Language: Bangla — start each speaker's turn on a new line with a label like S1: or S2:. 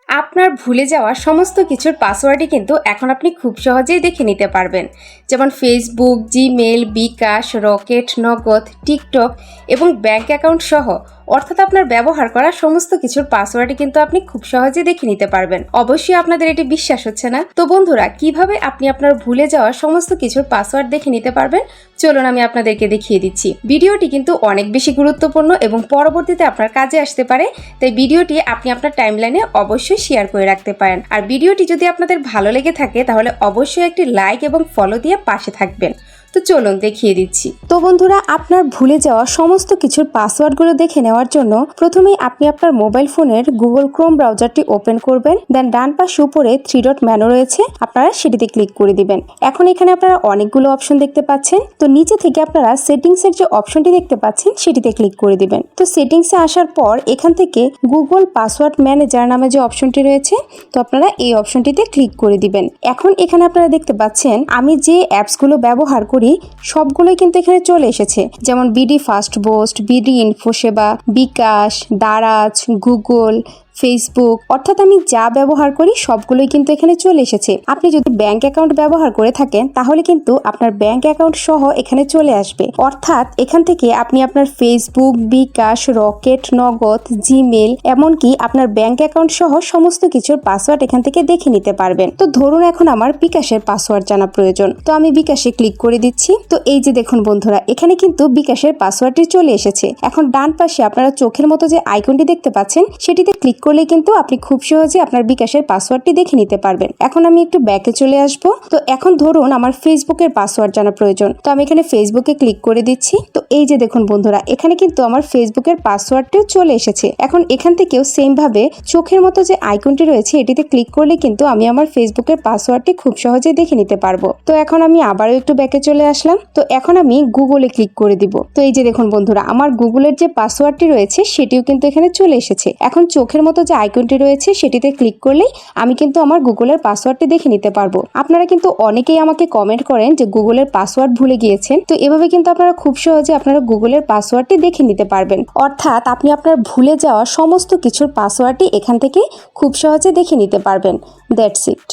S1: আপনার ভুলে যাওয়া সমস্ত কিছুর পাসওয়ার্ডই কিন্তু এখন আপনি খুব সহজেই দেখে নিতে পারবেন। যেমন ফেসবুক, জিমেল, বিকাশ, রকেট, নগদ, টিকটক এবং ব্যাংক অ্যাকাউন্ট সহ অর্থাৎ আপনার ব্যবহার করা সমস্ত কিছুর পাসওয়ার্ডই কিন্তু আপনি খুব সহজেই দেখে নিতে পারবেন। অবশ্যই আপনাদের এটি বিশ্বাস হচ্ছে না? তো বন্ধুরা, কিভাবে আপনি আপনার ভুলে যাওয়া সমস্ত কিছুর পাসওয়ার্ড দেখে নিতে পারবেন চলুন আমি আপনাদেরকে দেখিয়ে দিচ্ছি। ভিডিওটি কিন্তু অনেক বেশি গুরুত্বপূর্ণ এবং পরবর্তীতে আপনার কাজে আসতে পারে, তাই ভিডিওটি আপনি আপনার টাইমলাইনে অবশ্যই শেয়ার করে রাখতে পারেন। আর ভিডিওটি যদি আপনাদের ভালো লেগে থাকে তাহলে অবশ্যই একটি লাইক এবং ফলো দিয়ে পাশে থাকবেন। তো চলুন দেখিয়ে দিচ্ছি। তো বন্ধুরা, আপনার ভুলে যাওয়া সমস্ত কিছুর পাসওয়ার্ডগুলো দেখে নেওয়ার জন্য প্রথমেই আপনি আপনার মোবাইল ফোনের গুগল ক্রোম ব্রাউজারটি ওপেন করবেন। দেন ডান পাশে উপরে 3 ডট মেনু রয়েছে, আপনারা সেটিতে ক্লিক করে দিবেন। এখন এখানে আপনারা অনেকগুলো অপশন দেখতে পাচ্ছেন। তো নিচে থেকে আপনারা সেটিংসের যে অপশনটি দেখতে পাচ্ছেন সেটিতে ক্লিক করে দিবেন। তো সেটিংসে আসার পর এখান থেকে গুগল পাসওয়ার্ড ম্যানেজার নামে যে অপশনটি রয়েছে, তো আপনারা এই অপশনটিতে ক্লিক করে দিবেন। এখন এখানে আপনারা দেখতে পাচ্ছেন আমি যে অ্যাপসগুলো ব্যবহার করি সবগুলোই কিন্তু এখানে চলে এসেছে, যেমন বিডি ফাস্ট বোস্ট, বিডি ইনফোসেবা, বিকাশ, দারাজ, গুগল, ফেসবুক, অর্থাৎ আমি যা ব্যবহার করি সবগুলোই কিন্তু এখানে চলে এসেছে। আপনি যদি ব্যাংক অ্যাকাউন্ট ব্যবহার করে থাকেন তাহলে কিন্তু আপনার ব্যাংক অ্যাকাউন্ট সহ এখানে চলে আসবে। অর্থাৎ এখান থেকে আপনি আপনার ফেসবুক, বিকাশ, রকেট, নগদ, জিমেল, এমনকি আপনার ব্যাংক অ্যাকাউন্ট সহ সমস্ত কিছুর পাসওয়ার্ড এখান থেকে দেখে নিতে পারবেন। তো ধরুন এখন আমার বিকাশের পাসওয়ার্ড জানা প্রয়োজন, তো আমি বিকাশে ক্লিক করে দিচ্ছি। তো এই যে দেখুন বন্ধুরা, এখানে কিন্তু বিকাশের পাসওয়ার্ডটি চলে এসেছে। এখন ডান পাশে আপনারা চোখের মতো যে আইকনটি দেখতে পাচ্ছেন সেটিতে ক্লিক করলে কিন্তু আপনি খুব সহজে আপনার বিকাশের পাসওয়ার্ডটি দেখে নিতে পারবেন। এখন আমি একটু ব্যাকে চলে আসব। তো এখন ধরুন আমার ফেসবুকের পাসওয়ার্ড জানা প্রয়োজন, তো আমি এখানে ফেসবুকে ক্লিক করে দিচ্ছি। তো এই যে দেখুন বন্ধুরা, এখানে কিন্তু আমার ফেসবুকের পাসওয়ার্ডটিও চলে এসেছে। এখন এখান থেকেও সেম ভাবে চোখের মতো যে আইকনটি রয়েছে এটিতে ক্লিক করলে কিন্তু আমি আমার ফেসবুকের পাসওয়ার্ডটি খুব সহজেই দেখে নিতে পারবো। তো এখন আমি আবারও একটু ব্যাকে চলে আসলাম। তো এখন আমি গুগলে ক্লিক করে দিব। তো এই যে দেখুন বন্ধুরা, আমার গুগলের যে পাসওয়ার্ডটি রয়েছে সেটিও কিন্তু এখানে চলে এসেছে। এখন চোখের মতো যে আইকনটি রয়েছে সেটিতে ক্লিক করলেই আমি কিন্তু আমার গুগলের পাসওয়ার্ডটি দেখে নিতে পারবো। আপনারা কিন্তু অনেকেই আমাকে কমেন্ট করেন যে গুগলের পাসওয়ার্ড ভুলে গিয়েছেন, তো এভাবে কিন্তু আপনারা খুব সহজে আপনারা গুগলের পাসওয়ার্ডটি দেখে নিতে পারবেন। অর্থাৎ আপনি আপনার ভুলে যাওয়া সমস্ত কিছুর পাসওয়ার্ডটি এখান থেকে খুব সহজে দেখে নিতে পারবেন। That's it.